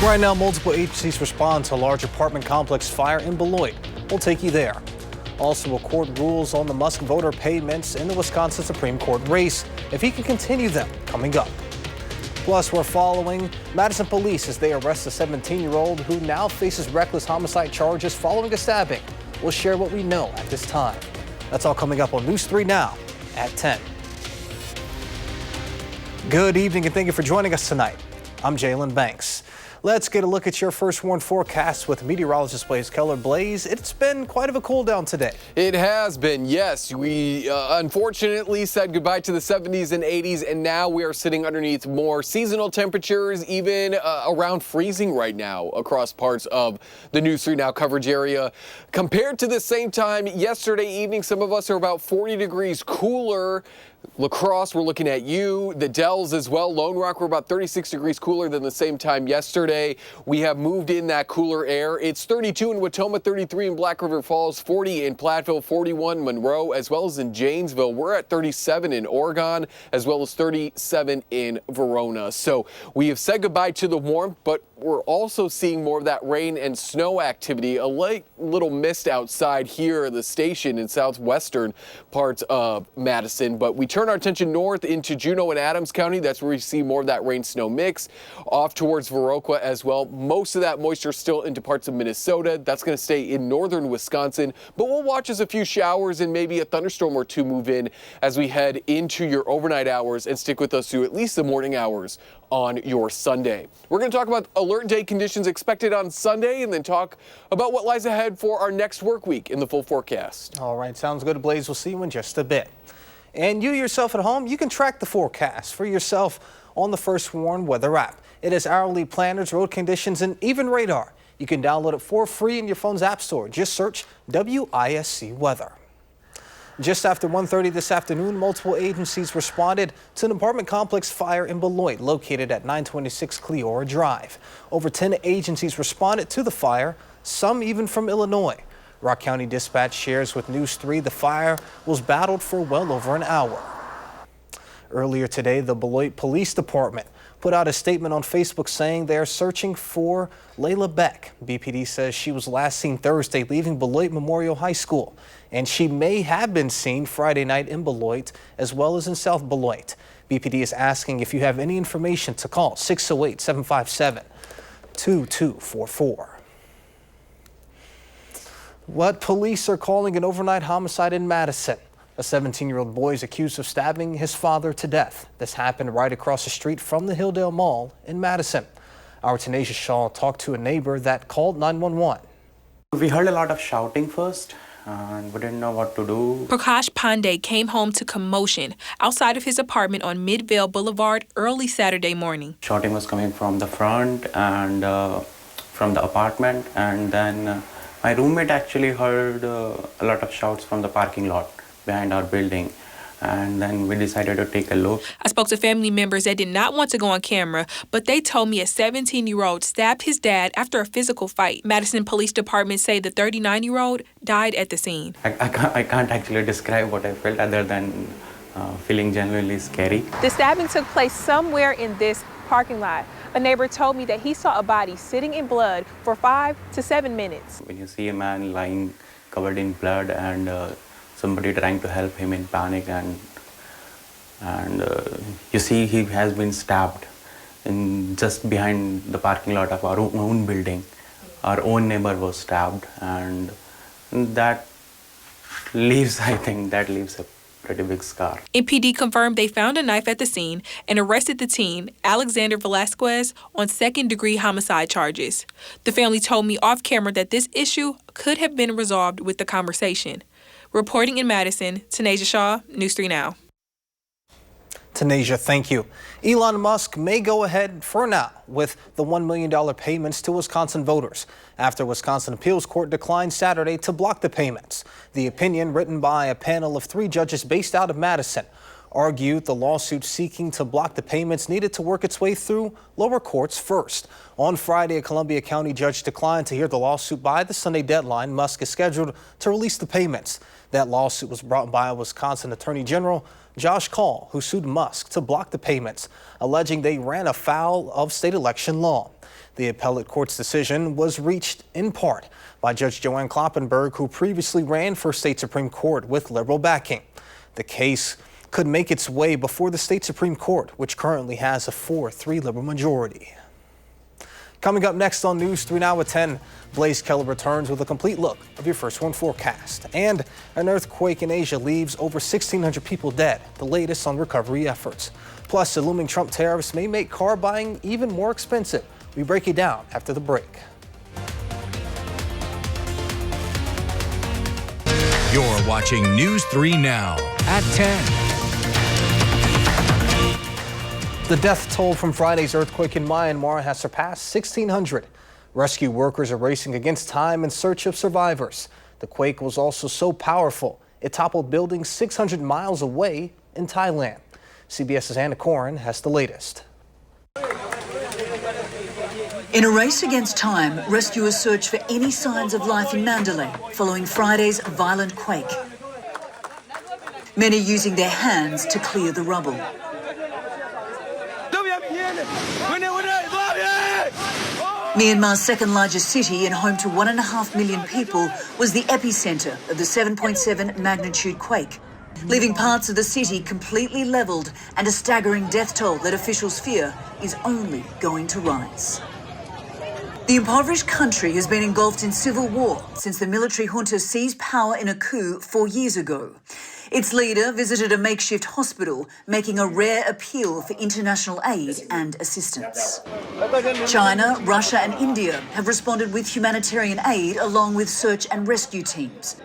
Right now, multiple agencies respond to a large apartment complex fire in Beloit. We'll take you there. Also, a court rules on the Musk voter payments in the Wisconsin Supreme Court race, if he can continue them, coming up. Plus, we're following Madison police as they arrest a 17-year-old who now faces reckless homicide charges following a stabbing. We'll share what we know at this time. That's all coming up on News 3 Now at 10. Good evening and thank you for joining us tonight. I'm Jalen Banks. Let's get a look at your first warned forecast with meteorologist Blaze Keller. Blaze, it's been quite of a cool down today. It has been, yes. We unfortunately said goodbye to the 70s and 80s, and now we are sitting underneath more seasonal temperatures, even around freezing right now across parts of the News 3 Now coverage area. Compared to the same time yesterday evening, some of us are about 40 degrees cooler. La Crosse, we're looking at you. The Dells as well. Lone Rock, we're about 36 degrees cooler than the same time yesterday. We have moved in that cooler air. It's 32 in Watoma, 33 in Black River Falls, 40 in Platteville, 41 Monroe, as well as in Janesville. We're at 37 in Oregon, as well as 37 in Verona. So we have said goodbye to the warmth, but we're also seeing more of that rain and snow activity. A light little mist outside here at the station in southwestern parts of Madison, but we turn our attention north into Juneau and Adams County. That's where we see more of that rain-snow mix. Off towards Viroqua as well. Most of that moisture still into parts of Minnesota. That's going to stay in northern Wisconsin, but we'll watch as a few showers and maybe a thunderstorm or two move in as we head into your overnight hours, and stick with us through at least the morning hours on your Sunday. We're going to talk about alert day conditions expected on Sunday, and then talk about what lies ahead for our next work week in the full forecast. All right, sounds good, Blaze. We'll see you in just a bit. And you yourself at home, you can track the forecast for yourself on the First Warn Weather app. It has hourly planners, road conditions, and even radar. You can download it for free in your phone's app store. Just search WISC Weather. Just after 1:30 this afternoon, multiple agencies responded to an apartment complex fire in Beloit, located at 926 Cleora Drive. Over 10 agencies responded to the fire, some even from Illinois. Rock County Dispatch shares with News 3 the fire was battled for well over an hour. Earlier today, the Beloit Police Department put out a statement on Facebook saying they're searching for Layla Beck. BPD says she was last seen Thursday leaving Beloit Memorial High School, and she may have been seen Friday night in Beloit as well as in South Beloit. BPD is asking if you have any information to call 608-757-2244. What police are calling an overnight homicide in Madison. A 17-year-old boy is accused of stabbing his father to death. This happened right across the street from the Hilldale Mall in Madison. Our Tanisha Shaw talked to a neighbor that called 911. We heard a lot of shouting first, and we didn't know what to do. Prakash Pandey came home to commotion outside of his apartment on Midvale Boulevard early Saturday morning. Shouting was coming from the front and from the apartment, and then my roommate actually heard a lot of shouts from the parking lot behind our building, and then we decided to take a look. I spoke to family members that did not want to go on camera, but they told me a 17-year-old stabbed his dad after a physical fight. Madison Police Department say the 39-year-old died at the scene. I can't actually describe what I felt other than feeling genuinely scary. The stabbing took place somewhere in this parking lot. A neighbor told me that he saw a body sitting in blood for 5 to 7 minutes. When you see a man lying covered in blood and somebody trying to help him in panic, and you see he has been stabbed just behind the parking lot of our own building. Our own neighbor was stabbed, and that leaves a pretty big scar. MPD confirmed they found a knife at the scene and arrested the teen, Alexander Velasquez, on second-degree homicide charges. The family told me off camera that this issue could have been resolved with the conversation. Reporting in Madison, Tanisha Shaw, News 3 Now. Tanisha, thank you. Elon Musk may go ahead for now with the $1 million payments to Wisconsin voters after Wisconsin Appeals Court declined Saturday to block the payments. The opinion, written by a panel of 3 judges based out of Madison, argued the lawsuit seeking to block the payments needed to work its way through lower courts first. On Friday, a Columbia County judge declined to hear the lawsuit by the Sunday deadline. Musk is scheduled to release the payments. That lawsuit was brought by Wisconsin Attorney General Josh Kaul, who sued Musk to block the payments, alleging they ran afoul of state election law. The appellate court's decision was reached in part by Judge Joanne Kloppenberg, who previously ran for state Supreme Court with liberal backing. The case could make its way before the state Supreme Court, which currently has a 4-3 liberal majority. Coming up next on News 3 Now at 10, Blaze Keller returns with a complete look of your First One forecast. And an earthquake in Asia leaves over 1,600 people dead, the latest on recovery efforts. Plus, the looming Trump tariffs may make car buying even more expensive. We break it down after the break. You're watching News 3 Now at 10. The death toll from Friday's earthquake in Myanmar has surpassed 1,600. Rescue workers are racing against time in search of survivors. The quake was also so powerful, it toppled buildings 600 miles away in Thailand. CBS's Anna Corin has the latest. In a race against time, rescuers search for any signs of life in Mandalay following Friday's violent quake. Many using their hands to clear the rubble. Myanmar's second largest city and home to 1.5 million people was the epicenter of the 7.7 magnitude quake, leaving parts of the city completely leveled and a staggering death toll that officials fear is only going to rise. The impoverished country has been engulfed in civil war since the military junta seized power in a coup 4 years ago. Its leader visited a makeshift hospital, making a rare appeal for international aid and assistance. China, Russia and India have responded with humanitarian aid along with search and rescue teams.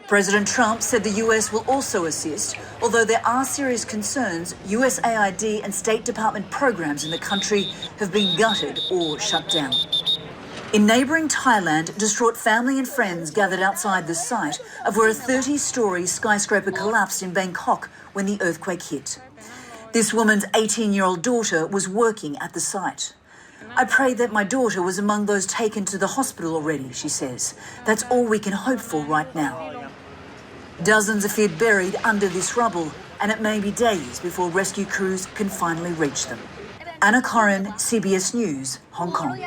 President Trump said the US will also assist, although there are serious concerns USAID and State Department programs in the country have been gutted or shut down. In neighbouring Thailand, distraught family and friends gathered outside the site of where a 30-storey skyscraper collapsed in Bangkok when the earthquake hit. This woman's 18-year-old daughter was working at the site. I prayed that my daughter was among those taken to the hospital already, she says. That's all we can hope for right now. Dozens are feared buried under this rubble, and it may be days before rescue crews can finally reach them. Anna Corin, CBS News, Hong Kong.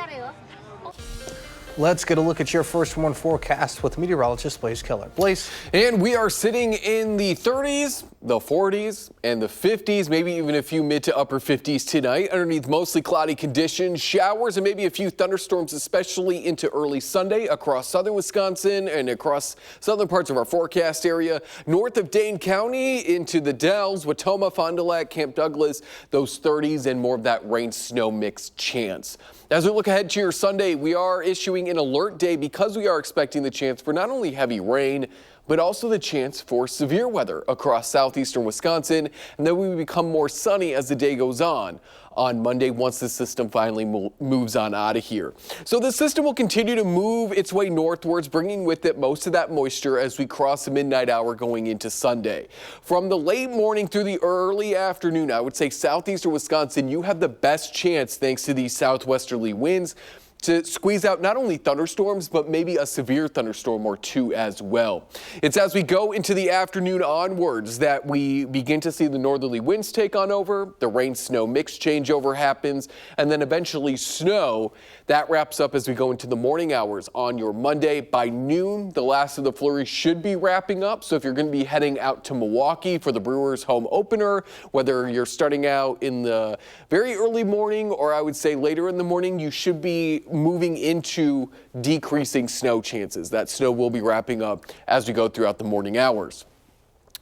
Let's get a look at your First One forecast with meteorologist Blaze Keller. Blaze. And we are sitting in the 30s, the 40s, and the 50s, maybe even a few mid to upper 50s tonight. Underneath mostly cloudy conditions, showers, and maybe a few thunderstorms, especially into early Sunday across southern Wisconsin and across southern parts of our forecast area. North of Dane County into the Dells, Watoma, Fond du Lac, Camp Douglas, those 30s and more of that rain-snow mix chance. As we look ahead to your Sunday, we are issuing an alert day because we are expecting the chance for not only heavy rain, but also the chance for severe weather across southeastern Wisconsin, and then we will become more sunny as the day goes on Monday once the system finally moves on out of here. So the system will continue to move its way northwards, bringing with it most of that moisture as we cross the midnight hour going into Sunday. From the late morning through the early afternoon, I would say southeastern Wisconsin, you have the best chance thanks to these southwesterly winds to squeeze out not only thunderstorms, but maybe a severe thunderstorm or two as well. It's as we go into the afternoon onwards that we begin to see the northerly winds take on over, the rain-snow mix changeover happens, and then eventually snow. That wraps up as we go into the morning hours on your Monday. By noon, the last of the flurry should be wrapping up. So if you're going to be heading out to Milwaukee for the Brewers home opener, whether you're starting out in the very early morning or I would say later in the morning, you should be moving into decreasing snow chances. That snow will be wrapping up as we go throughout the morning hours.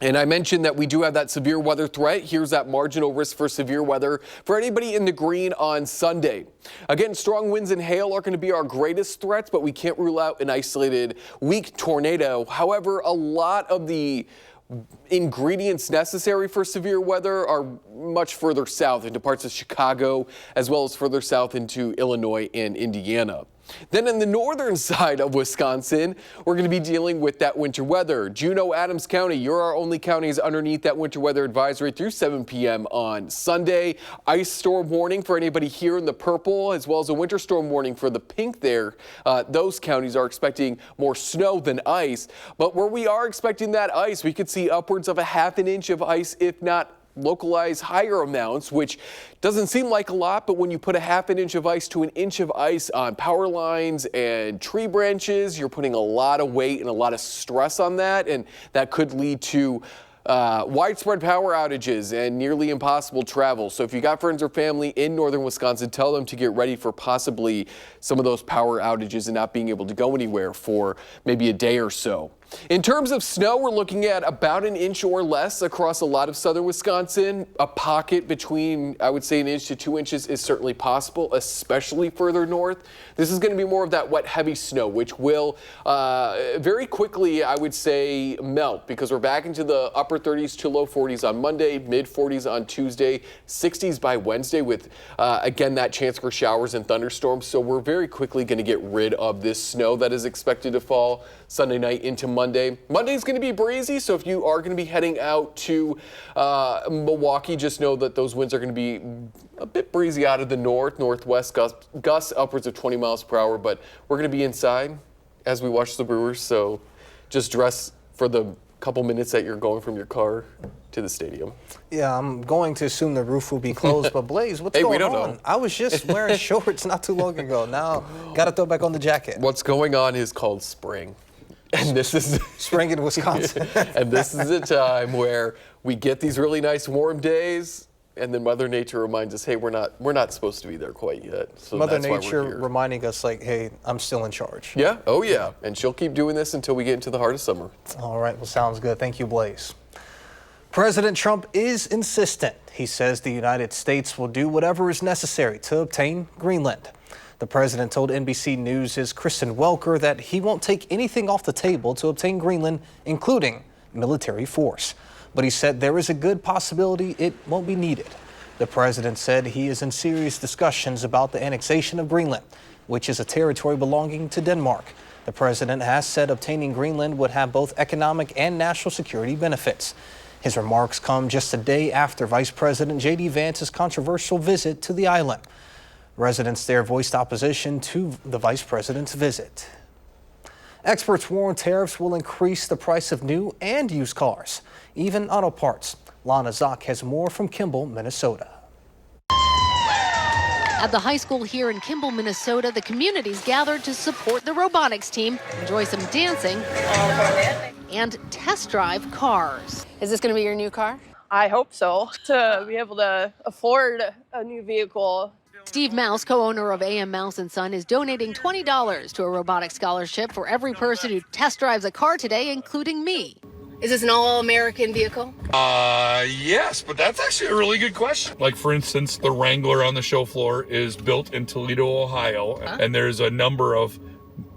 And I mentioned that we do have that severe weather threat. Here's that marginal risk for severe weather for anybody in the green on Sunday. Again, strong winds and hail are going to be our greatest threats, but we can't rule out an isolated weak tornado. However, a lot of the ingredients necessary for severe weather are much further south into parts of Chicago, as well as further south into Illinois and Indiana. Then in the northern side of Wisconsin, we're going to be dealing with that winter weather. Juneau, Adams County, you're our only counties underneath that winter weather advisory through 7 p.m. on Sunday. Ice storm warning for anybody here in the purple, as well as a winter storm warning for the pink there. Those counties are expecting more snow than ice. But where we are expecting that ice, we could see upwards of a half an inch of ice, if not localize higher amounts, which doesn't seem like a lot, but when you put a half an inch of ice to an inch of ice on power lines and tree branches, you're putting a lot of weight and a lot of stress on that, and that could lead to widespread power outages and nearly impossible travel. So if you got friends or family in northern Wisconsin, tell them to get ready for possibly some of those power outages and not being able to go anywhere for maybe a day or so. In terms of snow, we're looking at about an inch or less across a lot of southern Wisconsin. A pocket between, I would say, 1 inch to 2 inches is certainly possible, especially further north. This is going to be more of that wet, heavy snow, which will very quickly, I would say, melt, because we're back into the upper 30s to low 40s on Monday, mid 40s on Tuesday, 60s by Wednesday with, again, that chance for showers and thunderstorms. So we're very quickly going to get rid of this snow that is expected to fall Sunday night into Monday. Monday's going to be breezy, so if you are going to be heading out to Milwaukee, just know that those winds are going to be a bit breezy out of the northwest, gusts upwards of 20 miles per hour, but we're going to be inside as we watch the Brewers, so just dress for the couple minutes that you're going from your car to the stadium. Yeah, I'm going to assume the roof will be closed, but Blaze, what's going we don't on? know. I was just wearing shorts not too long ago. Now, got to throw back on the jacket. What's going on is called spring. And this is spring in Wisconsin. And this is a time where we get these really nice warm days, and then Mother Nature reminds us, hey, we're not supposed to be there quite yet. So Mother that's why Nature we're here. reminding us, like, hey, I'm still in charge. Yeah, oh yeah, and she'll keep doing this until we get into the heart of summer. All right, well, sounds good. Thank you, Blaze. President Trump is insistent. He says the United States will do whatever is necessary to obtain Greenland. The president told NBC News' Kristen Welker that he won't take anything off the table to obtain Greenland, including military force. But he said there is a good possibility it won't be needed. The president said he is in serious discussions about the annexation of Greenland, which is a territory belonging to Denmark. The president has said obtaining Greenland would have both economic and national security benefits. His remarks come just a day after Vice President J.D. Vance's controversial visit to the island. Residents there voiced opposition to the vice president's visit. Experts warn tariffs will increase the price of new and used cars, even auto parts. Lana Zock has more from Kimball, Minnesota. At the high school here in Kimball, Minnesota, the community's gathered to support the robotics team, enjoy some dancing, and test drive cars. Is this going to be your new car? I hope so, to be able to afford a new vehicle. Steve Mouse, co-owner of AM Mouse & Son, is donating $20 to a robotics scholarship for every person who test drives a car today, including me. Is this an all-American vehicle? Yes, but that's actually a really good question. Like, for instance, the Wrangler on the show floor is built in Toledo, Ohio, and there's a number of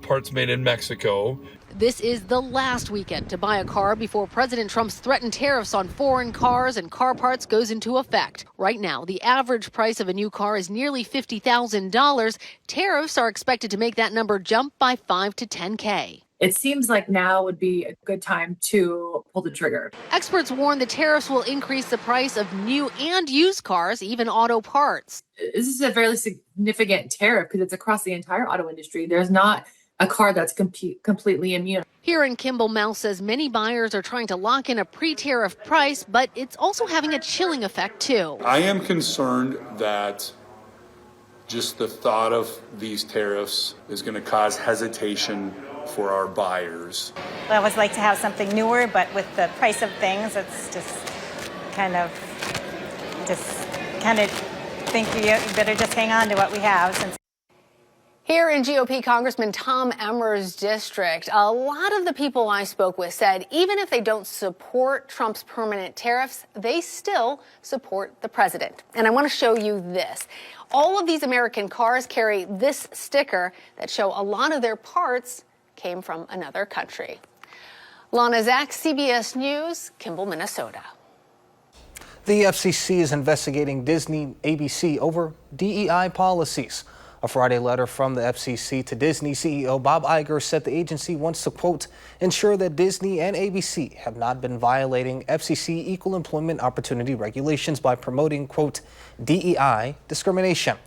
parts made in Mexico. This is the last weekend to buy a car before President Trump's threatened tariffs on foreign cars and car parts goes into effect. Right now, the average price of a new car is nearly $50,000. Tariffs are expected to make that number jump by $5,000 to $10,000. It seems like now would be a good time to pull the trigger. Experts warn the tariffs will increase the price of new and used cars, even auto parts. This is a fairly significant tariff because it's across the entire auto industry. There's not a car that's completely immune. Here in Kimball, Mouse says many buyers are trying to lock in a pre-tariff price, but it's also having a chilling effect too. I am concerned that just the thought of these tariffs is going to cause hesitation for our buyers. I always like to have something newer, but with the price of things, it's just kind of think you better just hang on to what we have. Here in GOP Congressman Tom Emmer's district, a lot of the people I spoke with said even if they don't support Trump's permanent tariffs, they still support the president. And I want to show you this. All of these American cars carry this sticker that show a lot of their parts came from another country. Lana Zach, CBS News, Kimball, Minnesota. The FCC is investigating Disney ABC over DEI policies. A Friday letter from the FCC to Disney CEO Bob Iger said the agency wants to, quote, ensure that Disney and ABC have not been violating FCC equal employment opportunity regulations by promoting, quote, DEI discrimination.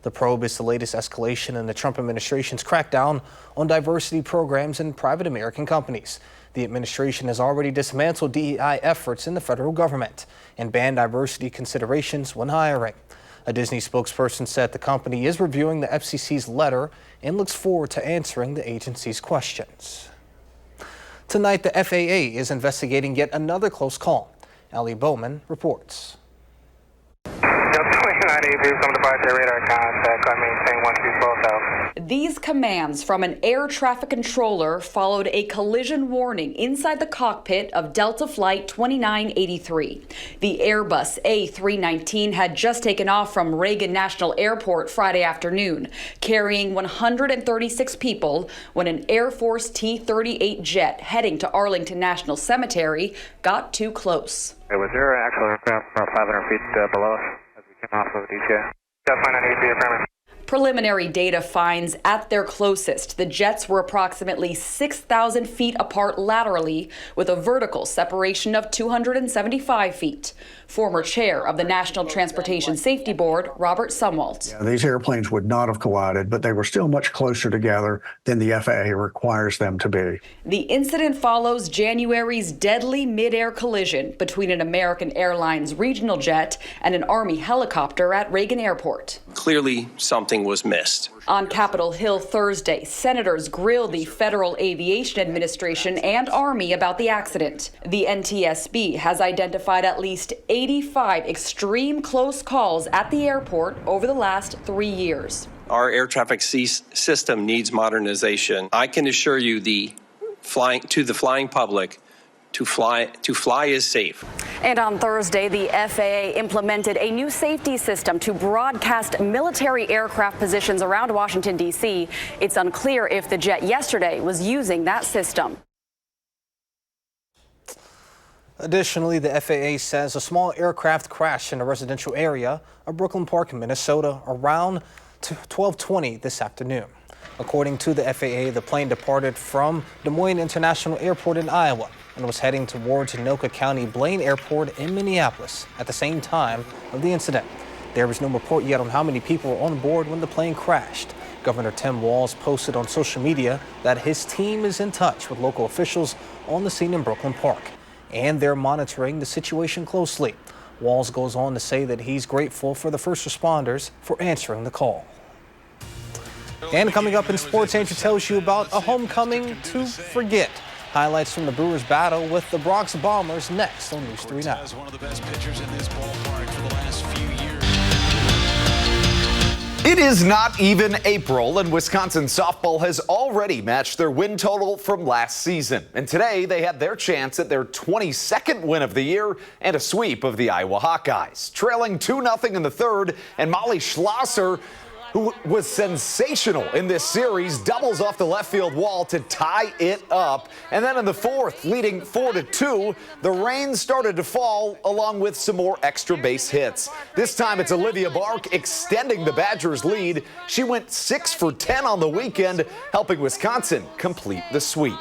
The probe is the latest escalation in the Trump administration's crackdown on diversity programs in private American companies. The administration has already dismantled DEI efforts in the federal government and banned diversity considerations when hiring. A Disney spokesperson said the company is reviewing the FCC's letter and looks forward to answering the agency's questions. Tonight, the FAA is investigating yet another close call. Ali Bowman reports. These commands from an air traffic controller followed a collision warning inside the cockpit of Delta Flight 2983. The Airbus A319 had just taken off from Reagan National Airport Friday afternoon, carrying 136 people when an Air Force T-38 jet heading to Arlington National Cemetery got too close. Was there an actual aircraft about 500 feet below us as we came off of DCA? Definitely not affirmative. Preliminary data finds at their closest, the jets were approximately 6,000 feet apart laterally with a vertical separation of 275 feet. Former chair of the National Transportation Safety Board, Robert Sumwalt. Yeah, these airplanes would not have collided, but they were still much closer together than the FAA requires them to be. The incident follows January's deadly mid-air collision between an American Airlines regional jet and an Army helicopter at Reagan Airport. Clearly, something was missed. On Capitol Hill Thursday, senators grilled the Federal Aviation Administration and Army about the accident. The NTSB has identified at least 85 extreme close calls at the airport over the last 3 years. Our air traffic system needs modernization. I can assure you the flying public, to fly is safe. And on Thursday, the FAA implemented a new safety system to broadcast military aircraft positions around Washington, D.C. It's unclear if the jet yesterday was using that system. Additionally, the FAA says a small aircraft crashed in a residential area of Brooklyn Park in Minnesota around 12:20 this afternoon. According to the FAA, the plane departed from Des Moines International Airport in Iowa and was heading towards Anoka County Blaine Airport in Minneapolis at the same time of the incident. There was no report yet on how many people were on board when the plane crashed. Governor Tim Walz posted on social media that his team is in touch with local officials on the scene in Brooklyn Park, and they're monitoring the situation closely. Walz goes on to say that he's grateful for the first responders for answering the call. And coming up in sports, Andrew tells you about a homecoming to forget. Highlights from the Brewers' battle with the Bronx Bombers next on News 3 Now. One of the best pitchers in this ballpark for the last few years. It is not even April, and Wisconsin softball has already matched their win total from last season. And today they had their chance at their 22nd win of the year and a sweep of the Iowa Hawkeyes. Trailing 2-0 in the third, and Molly Schlosser, who was sensational in this series, doubles off the left field wall to tie it up. And then in the fourth, leading 4-2, the rain started to fall along with some more extra base hits. This time it's Olivia Bark extending the Badgers' lead. She went 6 for 10 on the weekend, helping Wisconsin complete the sweep.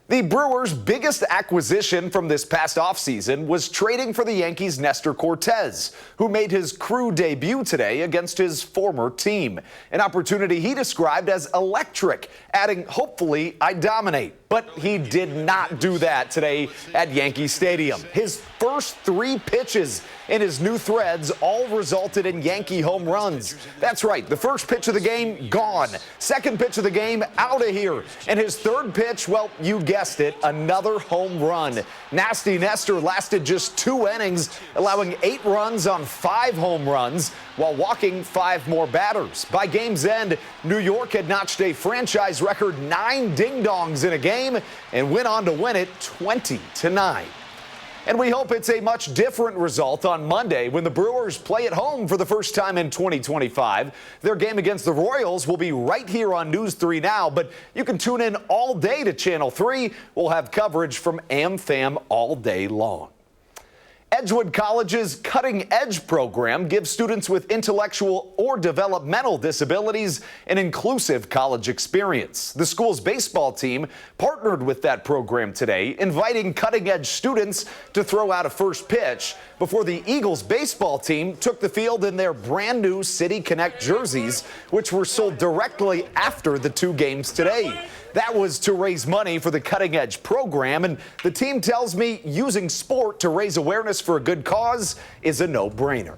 The Brewers' biggest acquisition from this past offseason was trading for the Yankees' Nestor Cortez, who made his crew debut today against his former team. An opportunity he described as electric, adding, "Hopefully I dominate." But he did not do that today at Yankee Stadium. His first 3 pitches in his new threads all resulted in Yankee home runs. That's right, the first pitch of the game, gone. Second pitch of the game, out of here. And his third pitch, well, you guessed it, another home run. Nasty Nestor lasted just 2 innings, allowing 8 runs on 5 home runs, while walking 5 more batters. By game's end, New York had notched a franchise record 9 ding-dongs in a game and went on to win it 20-9. And we hope it's a much different result on Monday when the Brewers play at home for the first time in 2025. Their game against the Royals will be right here on News 3 Now, but you can tune in all day to Channel 3. We'll have coverage from AmFam all day long. Edgewood College's Cutting Edge program gives students with intellectual or developmental disabilities an inclusive college experience. The school's baseball team partnered with that program today, inviting Cutting Edge students to throw out a first pitch before the Eagles baseball team took the field in their brand new City Connect jerseys, which were sold directly after the 2 games today. That was to raise money for the Cutting Edge program, and the team tells me using sport to raise awareness for a good cause is a no-brainer.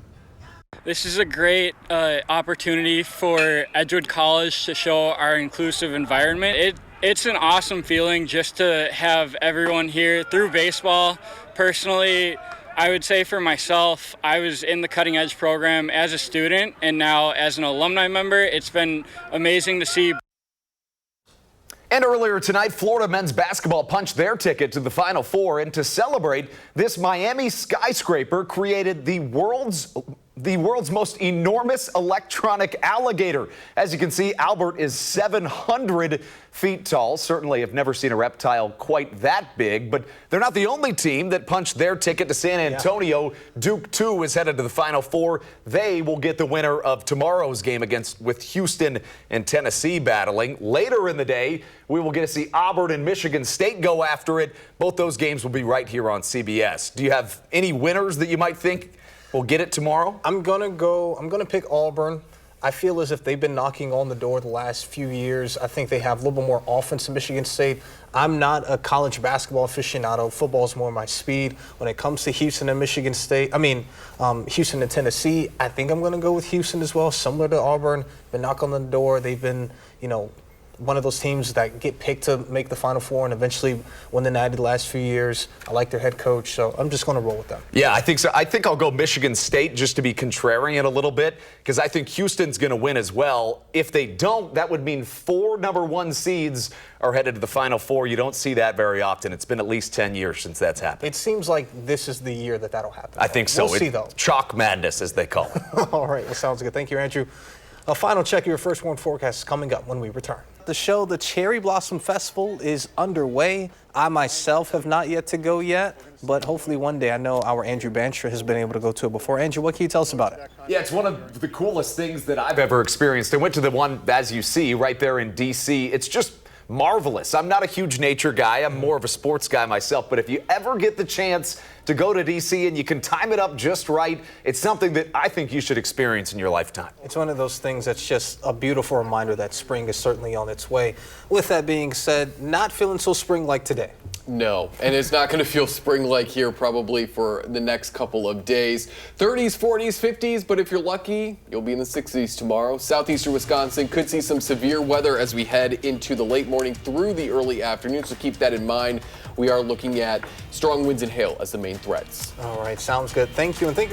This is a great opportunity for Edgewood College to show our inclusive environment. It's an awesome feeling just to have everyone here through baseball. Personally, I would say for myself, I was in the Cutting Edge program as a student, and now as an alumni member, it's been amazing to see. And earlier tonight, Florida men's basketball punched their ticket to the Final Four, and to celebrate, this Miami skyscraper created the world's most enormous electronic alligator. As you can see, Albert is 700 feet tall. Certainly have never seen a reptile quite that big, but they're not the only team that punched their ticket to San Antonio. Yeah. Duke 2 is headed to the Final Four. They will get the winner of tomorrow's game with Houston and Tennessee battling. Later in the day, we will get to see Auburn and Michigan State go after it. Both those games will be right here on CBS. Do you have any winners that you might think we'll get it tomorrow? I'm gonna pick Auburn. I feel as if they've been knocking on the door the last few years. I think they have a little bit more offense than Michigan State. I'm not a college basketball aficionado. Football is more my speed. When it comes to Houston and Michigan State, Houston and Tennessee, I think I'm gonna go with Houston as well. Similar to Auburn, been knocking on the door. They've been, one of those teams that get picked to make the Final Four and eventually win the Natty the last few years. I like their head coach, so I'm just going to roll with them. Yeah, I think so. I think I'll go Michigan State just to be contrarian a little bit, because I think Houston's going to win as well. If they don't, that would mean 4 number 1 seeds are headed to the Final Four. You don't see that very often. It's been at least 10 years since that's happened. It seems like this is the year that'll happen. I think so. We'll see, though. Chalk madness, as they call it. All right, well, sounds good. Thank you, Andrew. A final check of your first warn forecast is coming up when we return. The show, the Cherry Blossom Festival, is underway. I myself have not yet to go yet, but hopefully one day. I know our Andrew Banstra has been able to go to it before. Andrew, what can you tell us about it? Yeah, it's one of the coolest things that I've ever experienced. I went to the one, as you see, right there in D.C. It's just marvelous. I'm not a huge nature guy. I'm more of a sports guy myself. But if you ever get the chance to go to D.C. and you can time it up just right, it's something that I think you should experience in your lifetime. It's one of those things that's just a beautiful reminder that spring is certainly on its way. With that being said, not feeling so spring-like today. No, and it's not going to feel spring-like here probably for the next couple of days. 30s, 40s, 50s, but if you're lucky, you'll be in the 60s tomorrow. Southeastern Wisconsin could see some severe weather as we head into the late morning through the early afternoon, so keep that in mind. We are looking at strong winds and hail as the main threats. All right, sounds good. Thank you, and thank you.